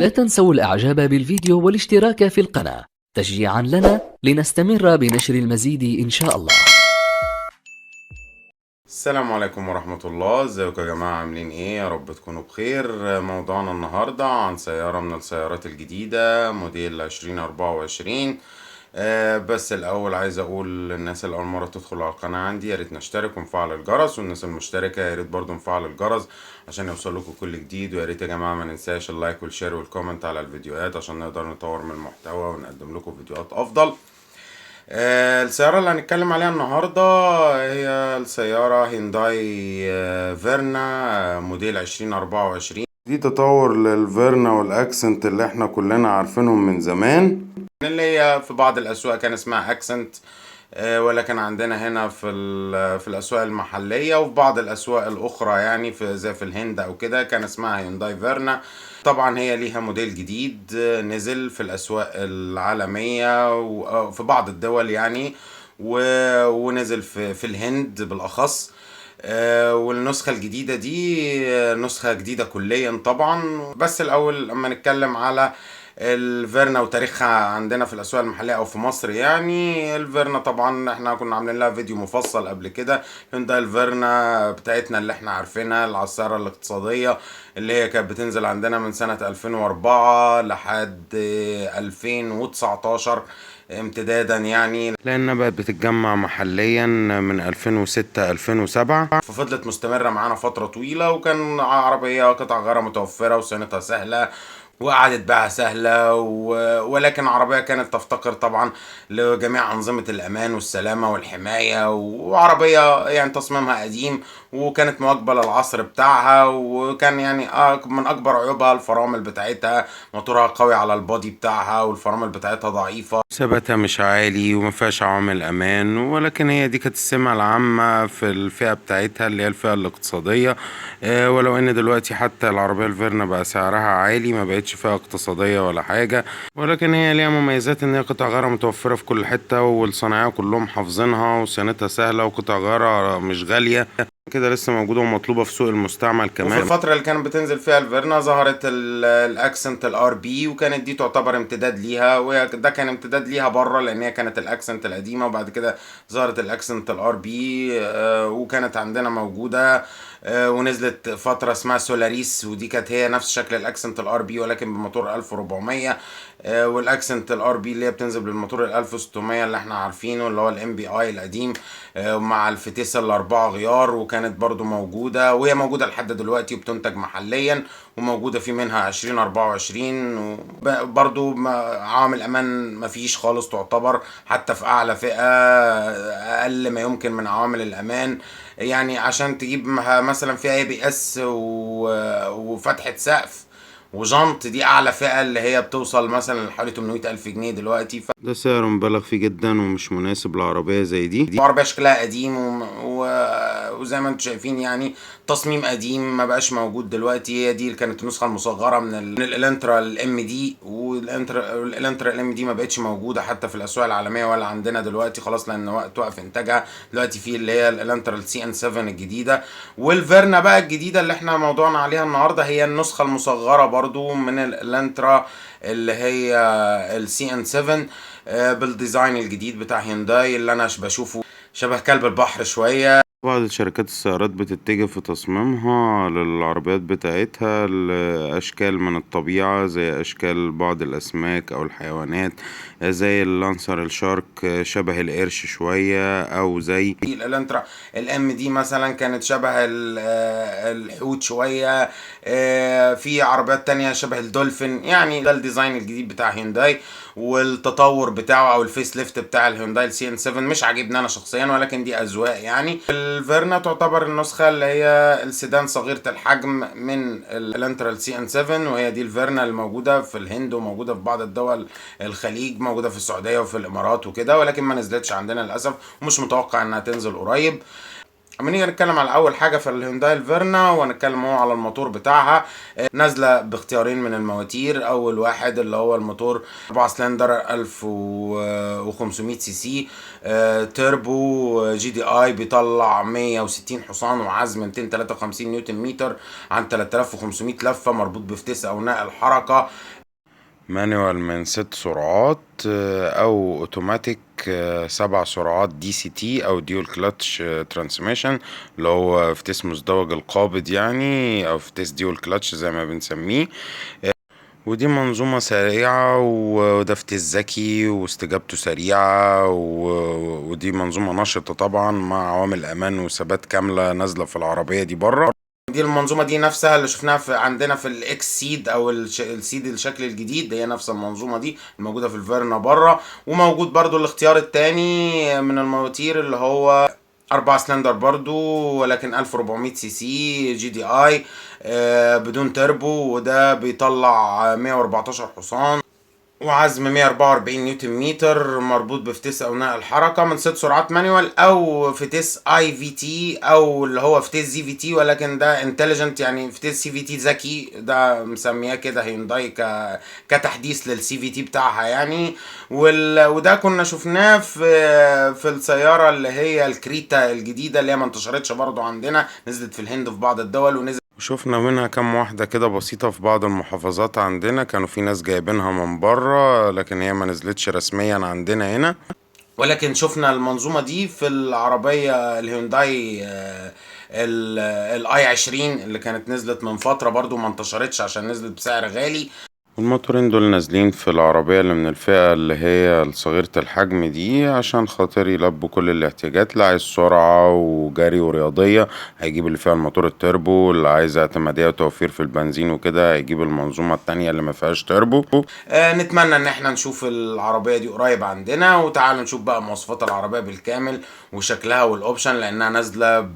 لا تنسوا الإعجاب بالفيديو والاشتراك في القناة تشجيعا لنا لنستمر بنشر المزيد إن شاء الله. السلام عليكم ورحمة الله. ازيكم يا جماعة، عاملين ايه؟ يا رب تكونوا بخير. موضوعنا النهاردة عن سيارة من السيارات الجديدة موديل 2024. بس الأول عايز أقول للناس اللي أول مرة تدخل على القناة عندي، ياريت نشترك ونفعل الجرس، والناس المشتركة ياريت برضو نفعل الجرس عشان يوصلكوا كل جديد. وياريت يا جماعة ما ننساش اللايك والشير والكومنت على الفيديوهات عشان نقدر نطور من المحتوى ونقدم لكم فيديوهات أفضل. السيارة اللي هنتكلم عليها النهاردة هي السيارة هيونداي فيرنا موديل 2024. دي تطور للفيرنا والأكسنت اللي احنا كلنا عارفينهم من زمان، اللي هي في بعض الأسواق كان اسمها أكسنت، ولكن عندنا هنا في الأسواق المحلية وفي بعض الأسواق الأخرى، يعني زي في الهند أو كده كان اسمها هيونداي فيرنا. طبعا هي ليها موديل جديد نزل في الأسواق العالمية وفي بعض الدول يعني، ونزل في الهند بالأخص. والنسخة الجديدة دي نسخة جديدة كليا طبعا. بس الأول لما نتكلم على الفيرنا وتاريخها عندنا في الاسواق المحليه او في مصر، يعني الفيرنا طبعا احنا كنا عاملين لها فيديو مفصل قبل كده. هيونداي الفيرنا بتاعتنا اللي احنا عارفينها العصارة الاقتصاديه اللي هي كانت بتنزل عندنا من سنه 2004 لحد 2019 امتدادا، يعني لانها بقت بتتجمع محليا من 2006 2007، ففضلت مستمره معانا فتره طويله، وكان عربيه قطع غيارها متوفره وصيانتها سهله وقعدت بيعها سهلة ولكن عربية كانت تفتقر طبعا لجميع أنظمة الأمان والسلامة والحماية، وعربية يعني تصميمها قديم وكانت مواكبة للعصر بتاعها، وكان يعني من أكبر عيوبها الفرامل بتاعتها، موتورها قوي على البادي بتاعها والفرامل بتاعتها ضعيفة، ثباتها مش عالي ومفيهاش عوامل أمان. ولكن هي دي كانت السمة العامة في الفئة بتاعتها اللي هي الفئة الاقتصادية. ولو ان دلوقتي حتى العربية الفيرنا بقى سعرها عالي، ما بقتش فئة اقتصادية ولا حاجة، ولكن هي ليها مميزات ان هي قطع غيارها متوفرة في كل حتة، والصناعية كلهم حافظينها، وصيانتها سهلة، وقطع غيارها مش غالية كده، لسه موجودة ومطلوبة في سوق المستعمل كمان. وفي الفترة اللي كانت بتنزل فيها الفيرنا ظهرت الاكسنت الار بي، وكانت دي تعتبر امتداد ليها، وده كان امتداد ليها بره لان هي كانت الاكسنت القديمة، وبعد كده ظهرت الاكسنت الار بي وكانت عندنا موجودة. ونزلت فترة اسمها سولاريس، ودي كانت هي نفس شكل الاكسنت الار بي ولكن بموتور 1400. والاكسنت الار بي اللي هي بتنزل بالموتور ال 1600 اللي احنا عارفينه اللي هو الام بي اي القديم، مع الفتيسة الاربعة غيار، وكانت برضو موجودة، وهي موجودة لحد دلوقتي وبتنتج محليا، وموجودة في منها 2024. برضو عوامل امان مفيش خالص تعتبر، حتى في اعلى فئة اقل ما يمكن من عوامل الامان. يعني عشان تجيب مثلا فيها اي بي اس وفتحة سقف وجنط، دي اعلى فئة اللي هي بتوصل مثلا لحوالي 800 الف جنيه دلوقتي. ده سعر مبالغ فيه جدا ومش مناسب لعربية زي دي عربية شكلها قديم وزي ما انتم شايفين يعني تصميم قديم ما بقاش موجود دلوقتي. هي دي اللي كانت النسخة المصغرة من الالانترا الام دي، والالانترا الام دي ما بقتش موجودة حتى في الاسواق العالمية ولا عندنا دلوقتي خلاص، لان وقت وقف انتاجها. دلوقتي في اللي هي الالانترا السي ان 7 الجديدة. والفيرنا بقى الجديدة اللي احنا موضوعنا عليها النهاردة هي النسخة المصغرة برضو من الالانترا اللي هي السي ان 7 بالديزاين الجديد بتاع هيونداي اللي انا بشوفه شبه كلب البحر شوية. بعض شركات السيارات بتتجه في تصميمها للعربيات بتاعتها لأشكال من الطبيعة، زي أشكال بعض الأسماك أو الحيوانات، زي اللانسر الشارك شبه القرش شوية، أو زي الالانترا الام دي مثلا كانت شبه الحوت شوية. في عربيات تانية شبه الدولفين. يعني ده الديزاين الجديد بتاع هيونداي، والتطور بتاعه او الفيس ليفت بتاع الهيونداي السي ان 7 مش عاجبني انا شخصيا، ولكن دي اذواق يعني. الفيرنا تعتبر النسخه اللي هي السيدان صغيره الحجم من الانترا السي ان 7، وهي دي الفيرنا الموجوده في الهند وموجوده في بعض الدول الخليج، موجوده في السعوديه وفي الامارات وكده، ولكن ما نزلتش عندنا للاسف ومش متوقع انها تنزل قريب. اما نيجي نتكلم على اول حاجه في الهيونداي الفيرنا ونتكلم هو على الموتور بتاعها، نازله باختيارين من المواتير. اول واحد اللي هو الموتور 4 سلندر 1500 سي سي تيربو جي دي اي، بيطلع 160 حصان وعزم 253 نيوتن متر عن 3500 لفه، مربوط بفتيس او ناقل حركه. مانوال من 6 سرعات، او اوتوماتيك 7 سرعات دي سي تي او ديول كلاتش ترانسميشن، اللي هو فتيس مزدوج القابض يعني، او فتيس ديول كلاتش زي ما بنسميه. ودي منظومة سريعة وده فتيس ذكي واستجابته سريعة ودي منظومة نشطة طبعا مع عوامل امان وثبات كاملة نازلة في العربية دي بره. دي المنظومة دي نفسها اللي شفناها عندنا في الاكس سيد او السيد الشكل الجديد، هي نفس المنظومة دي الموجودة في الفيرنا بره. وموجود برضو الاختيار التاني من المواتير اللي هو 4 سلندر برضو، ولكن 1400 سي سي جي دي اي بدون تربو، وده بيطلع 114 حصان وعزم 144 نيوتن متر، مربوط بفتيس اثناء الحركه من 6 سرعات مانيوال او فتيس اي في تي او اللي هو فتيس زي في تي، ولكن ده انتليجنت يعني فتيس سي في تي ذكي، ده مسمياه كده هيونداي كتحديث للسي في تي بتاعها يعني. وده كنا شفناه في السياره اللي هي الكريتا الجديده اللي هي ما انتشرتش برضو عندنا، نزلت في الهند في بعض الدول وشفنا منها كام واحدة كده بسيطة في بعض المحافظات عندنا، كانوا في ناس جايبينها من بره لكن هي ما نزلتش رسميا عندنا هنا. ولكن شفنا المنظومة دي في العربية الهيونداي الاي 20 اللي كانت نزلت من فترة برضو ما انتشرتش عشان نزلت بسعر غالي. الموتورين دول نازلين في العربية اللي من الفئة اللي هي صغيرة الحجم دي عشان خاطر يلبوا كل الاحتياجات، اللي عايز سرعة وجري ورياضية هيجيب اللي فيها الموتور التربو، اللي عايز اعتمادية وتوفير في البنزين وكده هيجيب المنظومة التانية اللي ما فيهاش تربو. نتمنى ان احنا نشوف العربية دي قريب عندنا، وتعالوا نشوف بقى مواصفات العربية بالكامل وشكلها والاوبشن، لانها نازلة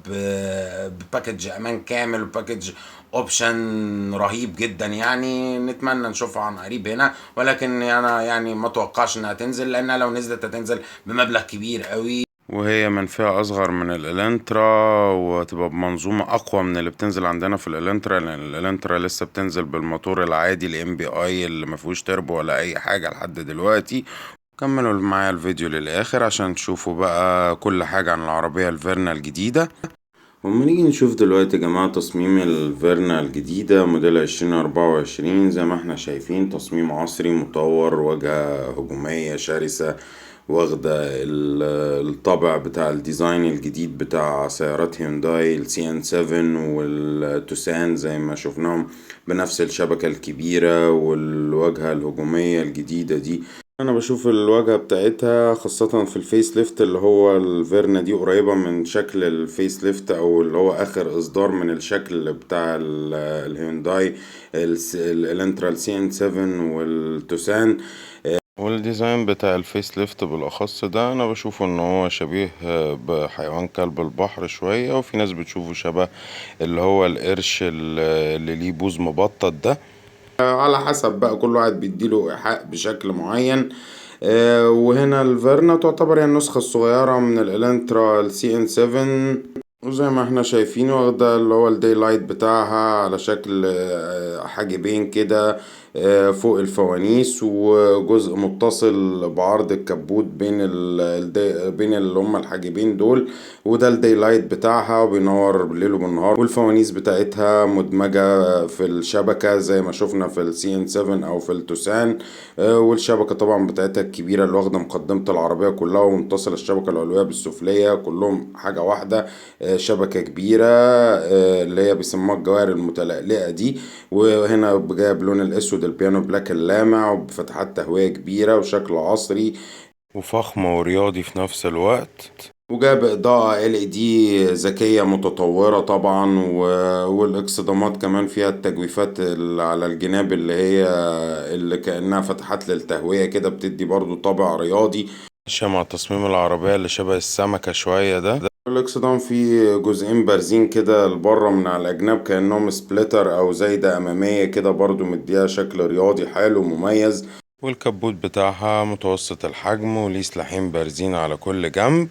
بباكج امان كامل وباكج اوبشن رهيب جدا يعني. نتمنى نشوفها عن قريب هنا، ولكن انا يعني ما توقعش انها تنزل، لانها لو نزلت هتنزل بمبلغ كبير قوي، وهي من فئة اصغر من الالنترا وتبقى بمنظومة اقوى من اللي بتنزل عندنا في الالنترا، لان الالنترا لسه بتنزل بالموتور العادي الام بي اي اللي ما فيهوش تربو ولا اي حاجة لحد دلوقتي. كملوا معايا الفيديو للاخر عشان تشوفوا بقى كل حاجة عن العربية الفيرنا الجديدة. وما نيجي نشوف دلوقتي يا جماعة تصميم الفيرنا الجديدة موديل 2024، زي ما احنا شايفين تصميم عصري مطور، واجهة هجومية شرسة واخدة الطابع بتاع الديزاين الجديد بتاع سيارات هيونداي السي ان 7 والتوسان زي ما شفناهم، بنفس الشبكة الكبيرة والواجهة الهجومية الجديدة دي. انا بشوف الواجهة بتاعتها خاصة في الفيس ليفت اللي هو الفيرنا دي قريبة من شكل الفيس ليفت او اللي هو اخر اصدار من الشكل بتاع الهيونداي الانترا السي ان 7 والتوسان. والديزاين بتاع الفيس ليفت بالاخص ده انا بشوفه ان هو شبيه بحيوان كلب البحر شوية، وفي ناس بتشوفه شبه اللي هو القرش اللي ليه بوز مبطط ده، على حسب بقى كل واحد بيديله إيحاء بشكل معين. وهنا الفيرنا تعتبر هي النسخة الصغيرة من الإلانترا السي ان 7، وزي ما احنا شايفين واخدة اللي هو الداي لايت بتاعها على شكل حاجبين كده فوق الفوانيس، وجزء متصل بعرض الكبوت بين اللي هما الحاجبين دول، وده الداي لايت بتاعها وبينور بالليل وبالنهار، والفوانيس بتاعتها مدمجة في الشبكة زي ما شفنا في السي ان 7 او في التوسان. والشبكة طبعا بتاعتها الكبيرة اللي واخدة مقدمة العربية كلها ومتصلة الشبكة العلوية بالسفلية كلهم حاجة واحدة، شبكة كبيرة اللي هي بيسموها الجواهر المتلألئة دي. وهنا جايب لون الاسود البيانو بلاك اللامع وبفتحات تهوية كبيرة وشكل عصري وفخم ورياضي في نفس الوقت، وجاب إضاءة LED ذكية متطورة طبعا، والإكسدامات كمان فيها التجويفات اللي على الجناب اللي كأنها فتحات للتهوية كده بتدي برضو طابع رياضي ماشية مع تصميم العربية اللي شبه السمكة شوية ده. الإكسدام فيه جزئين بارزين كده لبره من على الأجناب كأنهم سبليتر أو زايدة أمامية كده، برضو مديها شكل رياضي حلو مميز. والكبوت بتاعها متوسط الحجم وليه سلاحين بارزين على كل جنب.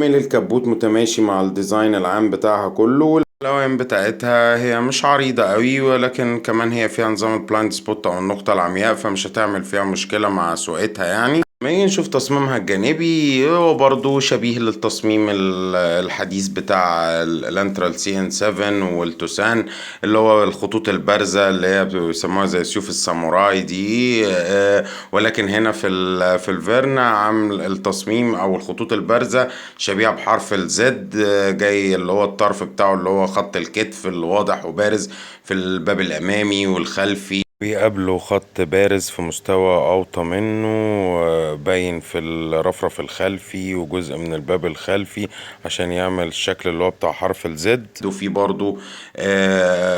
الكبوت متماشي مع الديزاين العام بتاعها كله، والألوان بتاعتها هي مش عريضة قوي، ولكن كمان هي فيها نظام البلايند سبوت أو النقطة العمياء، فمش هتعمل فيها مشكلة مع سواقتها يعني. لما نيجي نشوف تصميمها الجانبي هو برضو شبيه للتصميم الحديث بتاع الانترال سي ان 7 والتوسان، اللي هو الخطوط البارزة اللي هي بيسموها زي سيوف الساموراي دي. ولكن هنا في الفيرنا عامل التصميم او الخطوط البارزة شبيهة بحرف الزد، جاي اللي هو الطرف بتاعه اللي هو خط الكتف اللي واضح وبارز في الباب الامامي والخلفي، بيقابله خط بارز في مستوى أوطى منه باين في الرفرف الخلفي وجزء من الباب الخلفي عشان يعمل الشكل اللي هو بتاع حرف الزد. وفي برضو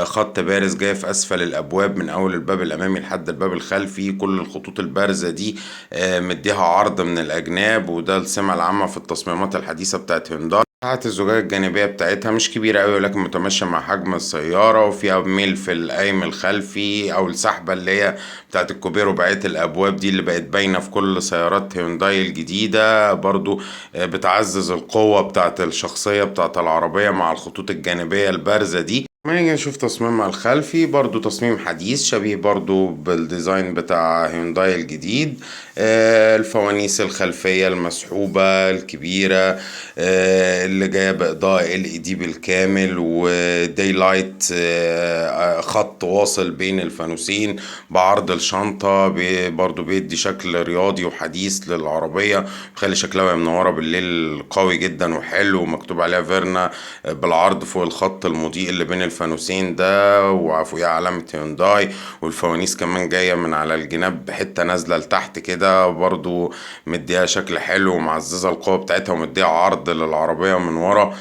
خط بارز جاي في أسفل الأبواب من أول الباب الأمامي لحد الباب الخلفي. كل الخطوط البارزة دي مديها عرض من الأجناب، وده السمة العامة في التصميمات الحديثة بتاعت هيونداي. مساحة الزجاجة الجانبية بتاعتها مش كبيرة أوي، ولكن متماشية مع حجم السيارة، وفيها ميل في القايم الخلفي أو السحبة اللي هي بتاعت الكوبيه رباعية الأبواب دي اللي بقت باينة في كل سيارات هيونداي الجديدة. برضو بتعزز القوة بتاعت الشخصية بتاعت العربية مع الخطوط الجانبية البارزة دي. ما نيجي نشوف تصميمها الخلفي برضو تصميم حديث شبيه برضو بالديزاين بتاع هيونداي الجديد. الفوانيس الخلفية المسحوبة الكبيرة اللي جاية بإضاءة LED بالكامل وداي لايت، خط واصل بين الفانوسين بعرض الشنطة، برضو بيدي شكل رياضي وحديث للعربية، بيخلي شكلها وهي منورة بالليل قوي جدا وحلو، ومكتوب عليها فيرنا بالعرض فوق الخط المضيء اللي بين الفانوسين ده، وفوقيها علامة هيونداي. والفوانيس كمان جاية من على الجناب بحتة نازلة لتحت كده، برضو مديها شكل حلو ومعززة القوة بتاعتها ومديها عرض للعربية من ورا.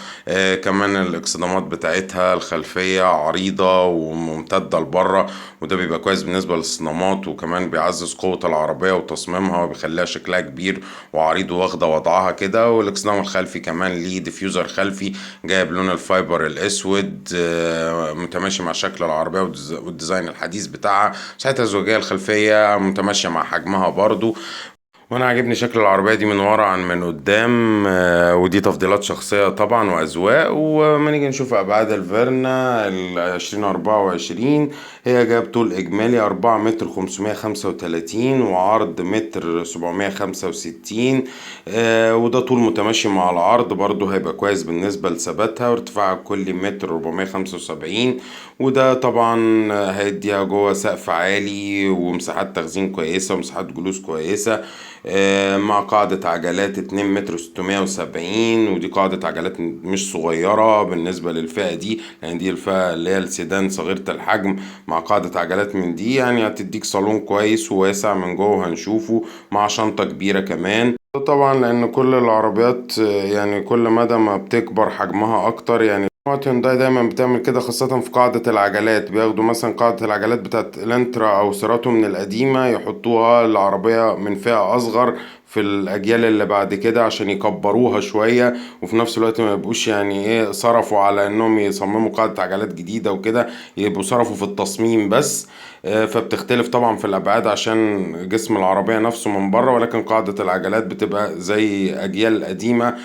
كمان الاكسدامات بتاعتها الخلفية عريضة وممتدة لبره، وده بيبقى كويس بالنسبة للصدمات، وكمان بيعزز قوة العربية وتصميمها وبيخليها شكلها كبير وعريض واخدة وضعها كده. والاكسدام الخلفي كمان ليه ديفيوزر خلفي جايب لون الفايبر الاسود، متماشي مع شكل العربية والديزاين الحديث بتاعها. ساعتها الزجاجة الخلفية متماشية مع حجمها برضو. وانا عاجبني شكل العربية دي من ورا عن من قدام، ودي تفضيلات شخصية طبعا واذواق. وما نيجي نشوف ابعاد الفيرنا 2024، هي جايب طول اجمالي 4 متر 535 وعرض متر 765. وده طول متماشي مع العرض برضو هيبقى كويس بالنسبة لثباتها، وارتفاعها الكلي متر 475. وده طبعا هيديها جوه سقف عالي ومساحات تخزين كويسة ومساحات جلوس كويسة، مع قاعدة عجلات 2 متر 670. ودي قاعدة عجلات مش صغيرة بالنسبة للفئة دي، يعني دي الفئة اللي هي السيدان صغيرة الحجم، مع قاعدة عجلات من دي يعني هتديك صالون كويس وواسع من جوه هنشوفه، مع شنطة كبيرة كمان. طبعا لأن كل العربيات يعني كل مدى ما بتكبر حجمها أكتر، يعني هيونداي دايما بتعمل كده خاصة في قاعدة العجلات، بياخدوا مثلا قاعدة العجلات بتاعت الانترا او سيراتو من القديمة يحطوها العربية من فئة اصغر في الاجيال اللي بعد كده عشان يكبروها شوية، وفي نفس الوقت ما يبقوش يعني ايه صرفوا على انهم يصمموا قاعدة عجلات جديدة وكده، يبقوا صرفوا في التصميم بس. فبتختلف طبعا في الابعاد عشان جسم العربية نفسه من بره، ولكن قاعدة العجلات بتبقى زي اجيال قديمة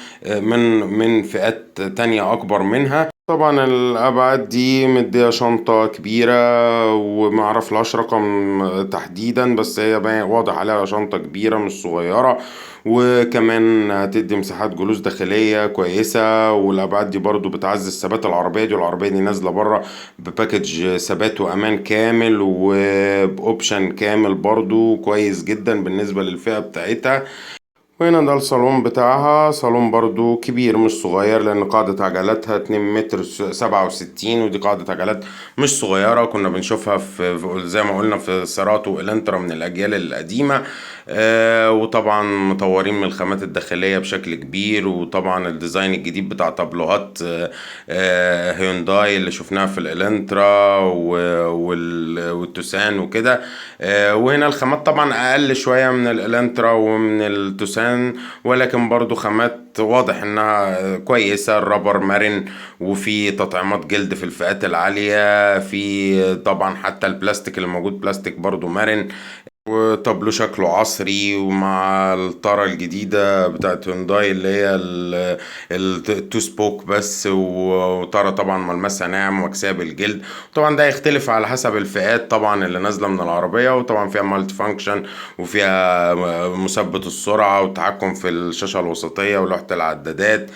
من فئات تانية اكبر منها. طبعا الابعاد دي مدية شنطة كبيرة ومعرف لهاش رقم تحديدا، بس هي واضح عليها شنطة كبيرة مش صغيرة. وكمان هتدي مساحات جلوس داخلية كويسة، والابعاد دي برضو بتعزز ثبات العربية دي. والعربية دي نازلة بره بباكج ثبات وامان كامل وبأوبشن كامل برضو كويس جدا بالنسبة للفئة بتاعتها. وهنا ده الصالون بتاعها، صالون برضو كبير مش صغير، لأن قاعدة عجلاتها 2 متر 67، ودي قاعدة عجلات مش صغيرة كنا بنشوفها في زي ما قلنا في سيراتو والانترا من الأجيال القديمة. وطبعا مطورين من الخامات الداخلية بشكل كبير، وطبعا الديزاين الجديد بتاع تابلوهات هيونداي اللي شفناها في الانترا والتوسان وكده. وهنا الخامات طبعا أقل شوية من الانترا ومن التوسان، ولكن برضو خامات واضح انها كويسة. الرابر مرن، وفي تطعيمات جلد في الفئات العالية، في طبعا حتى البلاستيك اللي موجود بلاستيك برضو مرن. وطابلو شكله عصري، ومع الطارة الجديدة بتاعت هونداي اللي هي التو سبوك بس، وطارة طبعا ملمسها ناعم ومكسية بالجلد. طبعا ده يختلف على حسب الفئات طبعا اللي نازلة من العربية. وطبعا فيها مالتي فانكشن، وفيها مثبت السرعة والتحكم في الشاشة الوسطية ولوحة العدادات.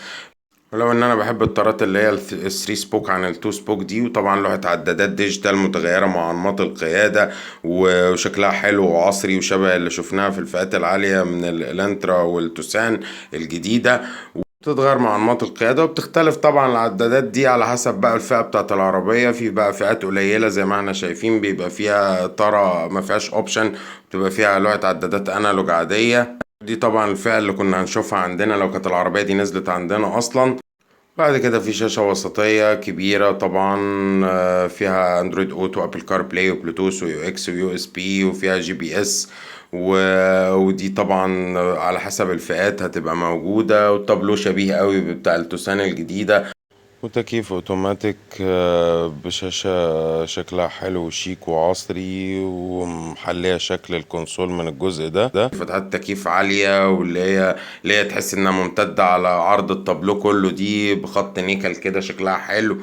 ولو ان انا بحب الطارات اللي هي الثري سبوك عن التو سبوك دي. وطبعا لوحة عدادات ديجيتال متغيرة مع انماط القيادة، وشكلها حلو وعصري وشبه اللي شفناها في الفئات العالية من الانترا والتوسان الجديدة. بتتغير مع انماط القيادة، وبتختلف طبعا العدادات دي على حسب بقى الفئة بتاعة العربية. في بقى فئات قليلة زي ما احنا شايفين بيبقى فيها طارة ما فيهاش اوبشن، بتبقى فيها لوحة عدادات انالوج عادية. دي طبعا الفئة اللي كنا هنشوفها عندنا لو كانت العربية دي نزلت عندنا اصلا. بعد كده في شاشة وسطية كبيرة طبعا، فيها اندرويد اوتو، ابل كار بلاي، وبلوتوث، ويو اكس، ويو اس بي، وفيها جي بي اس. ودي طبعا على حسب الفئات هتبقى موجودة. والتابلو شبيه قوي بتاع التوسان الجديدة. وتكييف اوتوماتيك بشاشة شكلها حلو وشيك وعصري، ومحلية شكل الكونسول من الجزء ده. فتحات تكييف عالية، واللي هي تحس انها ممتدة على عرض التابلو كله، دي بخط نيكل كده شكلها حلو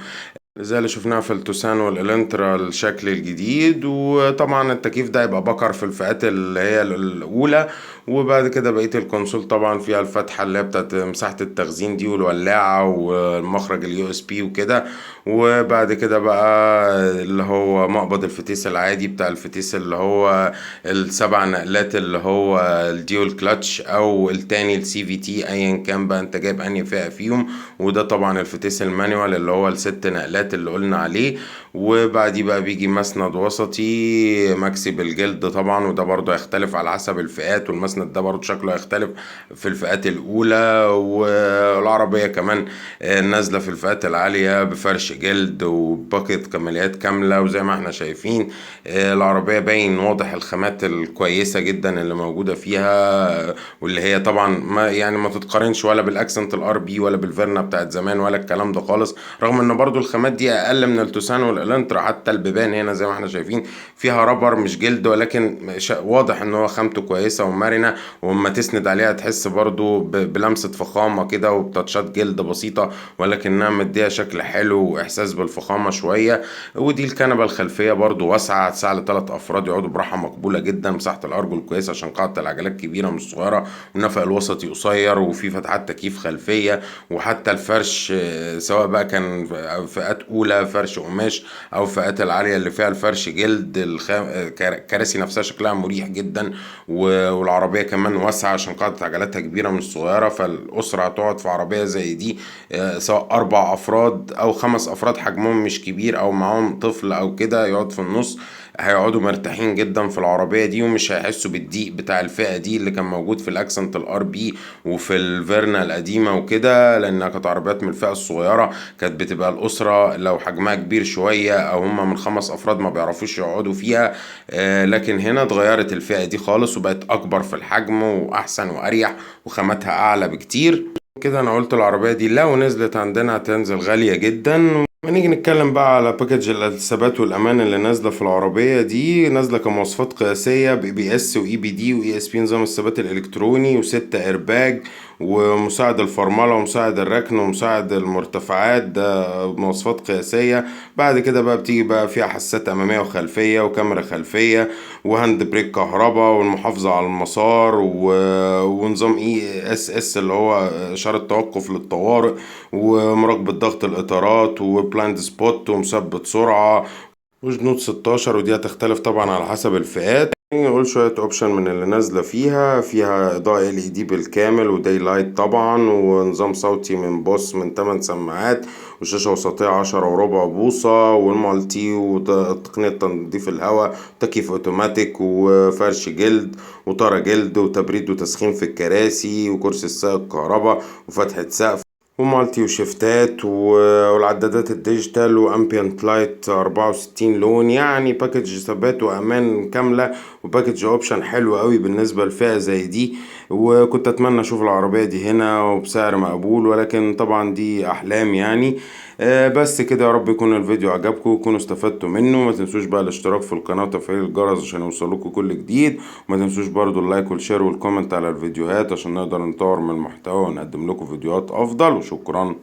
زي اللي شفناها في التوسان والإلنترا الشكل الجديد. وطبعا التكييف ده يبقى بكر في الفئات اللي هي الأولى. وبعد كده بقية الكونسول طبعا فيها الفتحة اللي هي بتاعت مساحة التخزين دي، والولاعة، والمخرج اليو اس بي وكده. وبعد كده بقى اللي هو مقبض الفتيس العادي بتاع الفتيس اللي هو السبع نقلات، اللي هو الديول كلاتش او التاني السي في تي، ايا كان بقى انت جايب انهي فئة فيهم. وده طبعا الفتيس المانيوال اللي هو الست نقلات اللي قلنا عليه. وبعديه بقى بيجي مسند وسطي مكسي بالجلد طبعا، وده برضه هيختلف على حسب الفئات. والمسند ده برضه شكله هيختلف في الفئات الأولى. والعربية كمان نازلة في الفئات العالية بفرش جلد وباكت كماليات كاملة. وزي ما احنا شايفين العربية باين واضح الخامات الكويسة جدا اللي موجودة فيها، واللي هي طبعا ما تتقارنش ولا بالاكسنت الار بي ولا بالفيرنا بتاعت زمان ولا الكلام ده خالص. رغم ان برضو الخامات دي اقل من التوسان والالنترا. حتى البيبان هنا زي ما احنا شايفين فيها رابر مش جلد، ولكن واضح ان هو خامته كويسة ومرنة. واما تسند عليها تحس برضو بلمسة فخامة كده وبتاتشات جلد بسيطة، ولكنها مديها شكل حلو واحساس بالفخامة شوية. ودي الكنبة الخلفية برضو واسعة، تسع لثلاث افراد يقعدوا براحة مقبولة جدا. مساحة الارجل كويسة عشان قاعدة العجلات كبيرة مش صغيرة، والنفق الوسطي قصير، وفي فتحات تكييف خلفية. وحتى الفرش سواء بقى كان فئات أولى فرش قماش، أو فئات العالية اللي فيها الفرش جلد. الكراسي نفسها شكلها مريح جدا. والعربية كمان واسعة عشان قاعدة عجلاتها كبيرة مش صغيرة. فالأسرة هتقعد في عربية زي دي سواء أربع أفراد أو خمس أفراد حجمهم مش كبير، أو معاهم طفل أو كده يقعد في النص، هيقعدوا مرتاحين جدا في العربية دي. ومش هيحسوا بالضيق بتاع الفئة دي اللي كان موجود في الاكسنت الار بي وفي الفيرنا القديمة وكده، لانها كانت عربيات من الفئة الصغيرة. كانت بتبقى الاسرة لو حجمها كبير شوية او هم من خمس افراد ما بيعرفوش يقعدوا فيها. لكن هنا اتغيرت الفئة دي خالص وبقت اكبر في الحجم واحسن واريح وخاماتها اعلى بكتير. كده انا قلت العربية دي لو نزلت عندنا هتنزل غالية جدا. نيجي نتكلم بقى على باكج الثبات والامان اللي نازله في العربيه دي. نازله كمواصفات قياسيه بي بي اس واي بي دي واي اس بي نظام الثبات الالكتروني، وستة ايرباج، ومساعد الفرمله، ومساعد الركن، ومساعد المرتفعات. ده مواصفات قياسيه. بعد كده بقى بتيجي بقى فيها حساسات اماميه وخلفيه وكاميرا خلفيه، وهاند بريك كهرباء، والمحافظه على المسار، ونظام اي اس اس اللي هو اشاره توقف للطوارئ، ومراقبة ضغط الإطارات، وبلايند سبوت، ومثبت سرعة، وجنود 16. ودي هتختلف طبعا على حسب الفئات. نقول شوية اوبشن من اللي نازلة فيها إضاءة LED بالكامل، وداي لايت طبعا، ونظام صوتي من بوس من 8 سماعات، وشاشة وسطية 10.25 بوصة، والمالتي، وتقنية تنظيف الهواء، تكييف اوتوماتيك، وفرش جلد، وطارة جلد، وتبريد وتسخين في الكراسي، وكرسي السائق كهرباء، وفتحة سقف. ومالتي وشيفتات والعدادات الديجيتال وامبيانت لايت 64 لون، يعني باكج ثبات وامان كاملة وباكج اوبشن حلو قوي بالنسبة لفئة زي دي. وكنت اتمنى اشوف العربية دي هنا وبسعر مقبول، ولكن طبعا دي احلام يعني. بس كده، يا رب يكون الفيديو عجبكم وتكونوا استفدتوا منه. ما تنسوش بقى الاشتراك في القناة وتفعيل الجرس عشان يوصلكوا كل جديد. وما تنسوش برضو اللايك والشير والكومنت على الفيديوهات عشان نقدر نطور من المحتوى ونقدم لكم فيديوهات افضل. وشكرا.